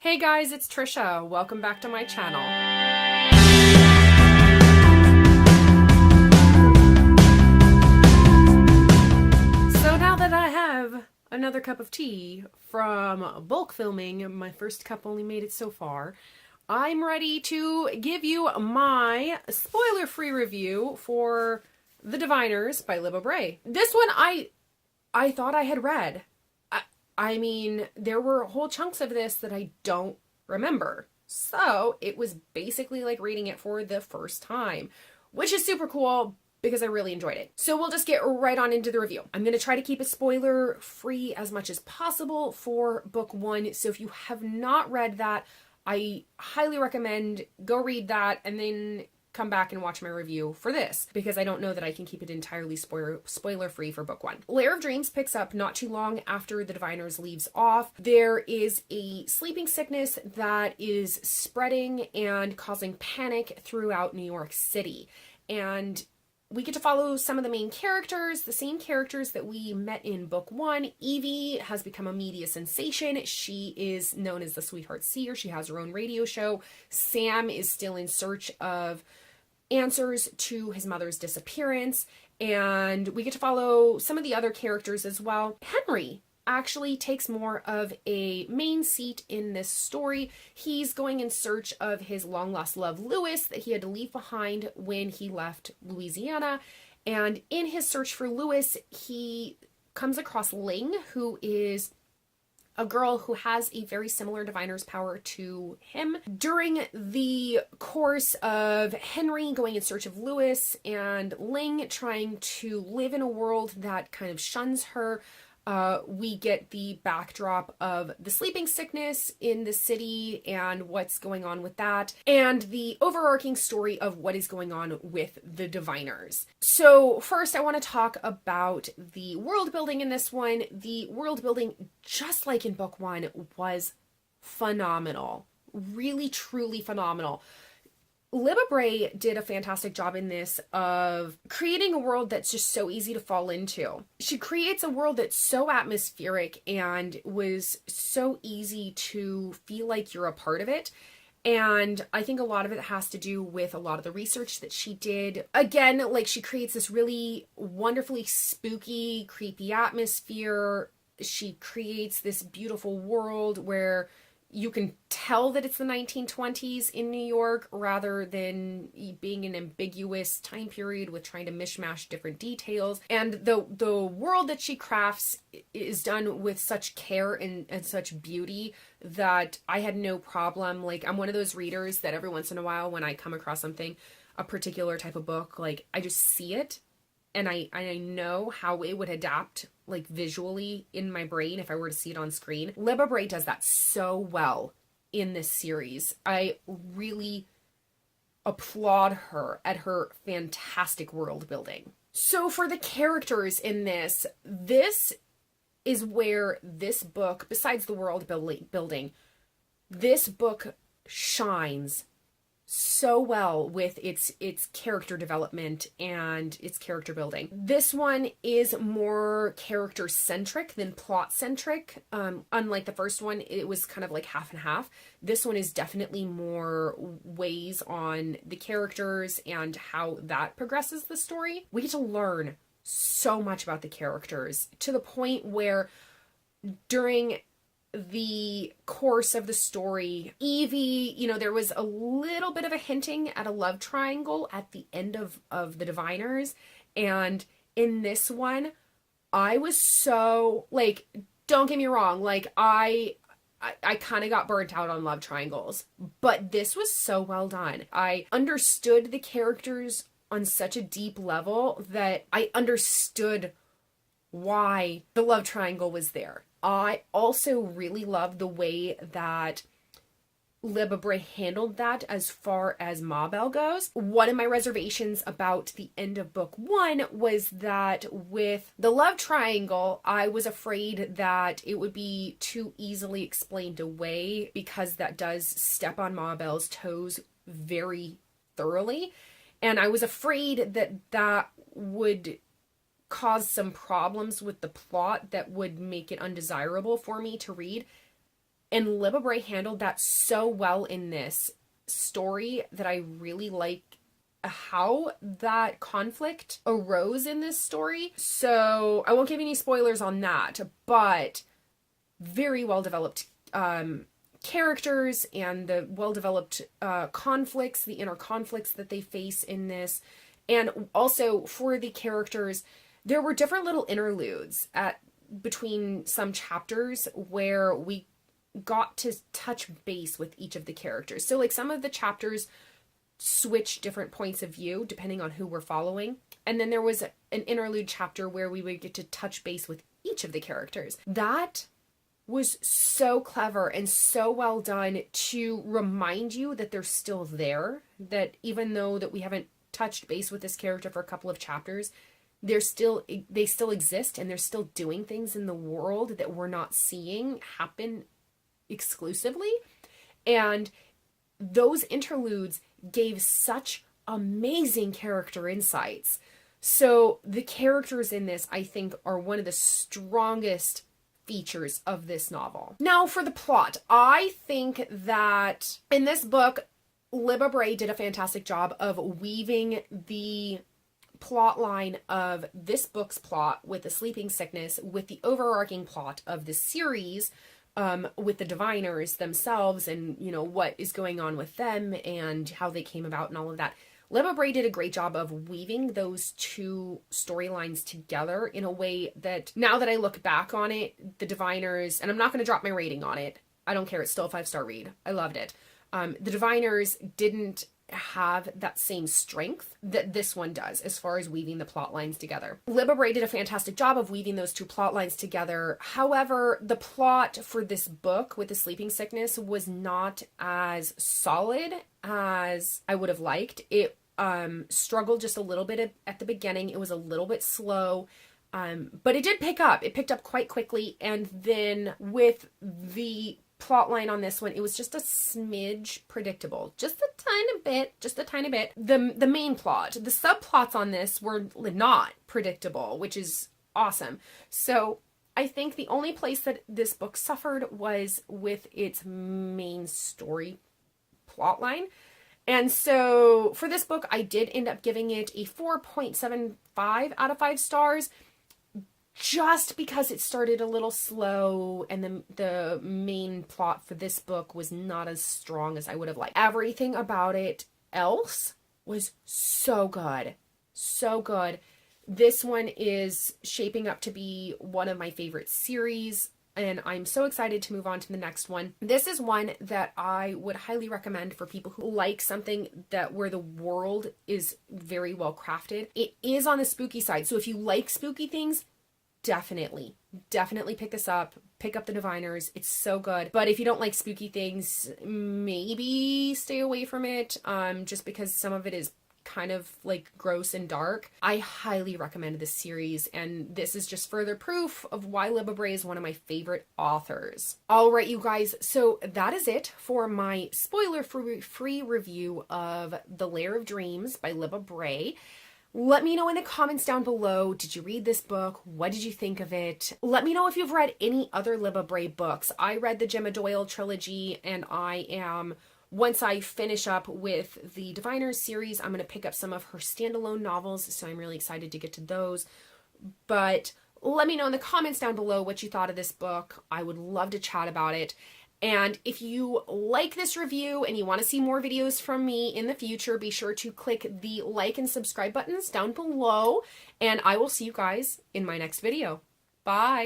Hey guys, it's Trisha. Welcome back to my channel. So now that I have another cup of tea from bulk filming, my first cup only made it so far, I'm ready to give you my spoiler-free review for The Diviners by Libba Bray. This one I thought I had read. I mean, there were whole chunks of this that I don't remember. So it was basically like reading it for the first time, which is super cool because I really enjoyed it. So we'll just get right on into the review. I'm going to try to keep it spoiler free as much as possible for book one. So if you have not read that, I highly recommend go read that and then come back and watch my review for this, because I don't know that I can keep it entirely spoiler free for book one. Lair of Dreams picks up not too long after the Diviners leaves off. There is a sleeping sickness that is spreading and causing panic throughout New York City. And we get to follow some of the main characters, the same characters that we met in book one. Evie has become a media sensation. She is known as the Sweetheart Seer. She has her own radio show. Sam is still in search of answers to his mother's disappearance, and we get to follow some of the other characters as well. Henry actually takes more of a main seat in this story. He's going in search of his long-lost love, Louis, that he had to leave behind when he left Louisiana. And in his search for Louis, he comes across Ling, who is a girl who has a very similar diviner's power to him. During the course of Henry going in search of Louis and Ling trying to live in a world that kind of shuns her, we get the backdrop of the sleeping sickness in the city and what's going on with that, and the overarching story of what is going on with the Diviners. So first I want to talk about the world building in this one. The world building, just like in book one, was phenomenal. Really, truly phenomenal. Libba Bray did a fantastic job in this of creating a world that's just so easy to fall into. She creates a world that's so atmospheric and was so easy to feel like you're a part of it. And I think a lot of it has to do with a lot of the research that she did. Again, like, she creates this really wonderfully spooky, creepy atmosphere. She creates this beautiful world where you can tell that it's the 1920s in New York rather than being an ambiguous time period with trying to mishmash different details. And the world that she crafts is done with such care and such beauty that I had no problem. Like, I'm one of those readers that every once in a while when I come across something, a particular type of book, like, I just see it and I know how it would adapt, like, visually in my brain if I were to see it on screen. Libba Bray does that so well in this series. I really applaud her at her fantastic world building. So for the characters in this is where this book, besides the world building, this book shines so well with its character development and its character building. This one is more character centric than plot centric. Unlike the first one, it was kind of like half and half. This one is definitely more weighs on the characters and how that progresses the story. We get to learn so much about the characters to the point where during the course of the story, Evie, there was a little bit of a hinting at a love triangle at the end of the Diviners. And in this one, I was so, like, don't get me wrong, like, I kind of got burnt out on love triangles, but this was so well done. I understood the characters on such a deep level that I understood why the love triangle was there. I also really love the way that Libba Bray handled that as far as Mabel goes. One of my reservations about the end of book one was that with the love triangle, I was afraid that it would be too easily explained away because that does step on Mabel's toes very thoroughly. And I was afraid that that would cause some problems with the plot that would make it undesirable for me to read. And Libba Bray handled that so well in this story that I really like how that conflict arose in this story. So I won't give any spoilers on that, but very well developed characters and the well developed conflicts, the inner conflicts that they face in this. And also for the characters, there were different little interludes between some chapters where we got to touch base with each of the characters. So like some of the chapters switch different points of view depending on who we're following. And then there was an interlude chapter where we would get to touch base with each of the characters. That was so clever and so well done to remind you that they're still there, that even though that we haven't touched base with this character for a couple of chapters, they still exist and they're still doing things in the world that we're not seeing happen exclusively. And those interludes gave such amazing character insights. So the characters in this, I think, are one of the strongest features of this novel. Now for the plot, I think that in this book, Libba Bray did a fantastic job of weaving the plot line of this book's plot with the sleeping sickness with the overarching plot of the series, with the diviners themselves and, you know, what is going on with them and how they came about and all of that. Libba Bray did a great job of weaving those two storylines together in a way that, now that I look back on it, the diviners, and I'm not going to drop my rating on it, I don't care, it's still a 5-star read, I loved it. The diviners didn't have that same strength that this one does as far as weaving the plot lines together. Libba Bray did a fantastic job of weaving those two plot lines together. However, the plot for this book with the sleeping sickness was not as solid as I would have liked. It struggled just a little bit at the beginning. It was a little bit slow. But it did pick up. It picked up quite quickly. And then with the plot line on this one, it was just a smidge predictable. Just a tiny bit. The main plot, the subplots on this were not predictable, which is awesome. So I think the only place that this book suffered was with its main story plot line. And so for this book, I did end up giving it a 4.75 out of 5 stars, just because it started a little slow and the main plot for this book was not as strong as I would have liked. Everything about it else was so good. So good. This one is shaping up to be one of my favorite series, and I'm so excited to move on to the next one. This is one that I would highly recommend for people who like something where the world is very well crafted. It is on the spooky side, so if you like spooky things, definitely pick this up. Pick up the Diviners. It's so good. But if you don't like spooky things, maybe stay away from it, just because some of it is kind of like gross and dark. I highly recommend this series, and this is just further proof of why Libba Bray is one of my favorite authors. All right, you guys, so that is it for my spoiler-free review of The Lair of Dreams by Libba Bray. Let me know in the comments down below, did you read this book? What did you think of it? Let me know if you've read any other Libba Bray books. I read the Gemma Doyle trilogy, and once I finish up with the Diviners series, I'm going to pick up some of her standalone novels, so I'm really excited to get to those. But let me know in the comments down below what you thought of this book. I would love to chat about it. And if you like this review and you want to see more videos from me in the future, be sure to click the like and subscribe buttons down below, and I will see you guys in my next video. Bye!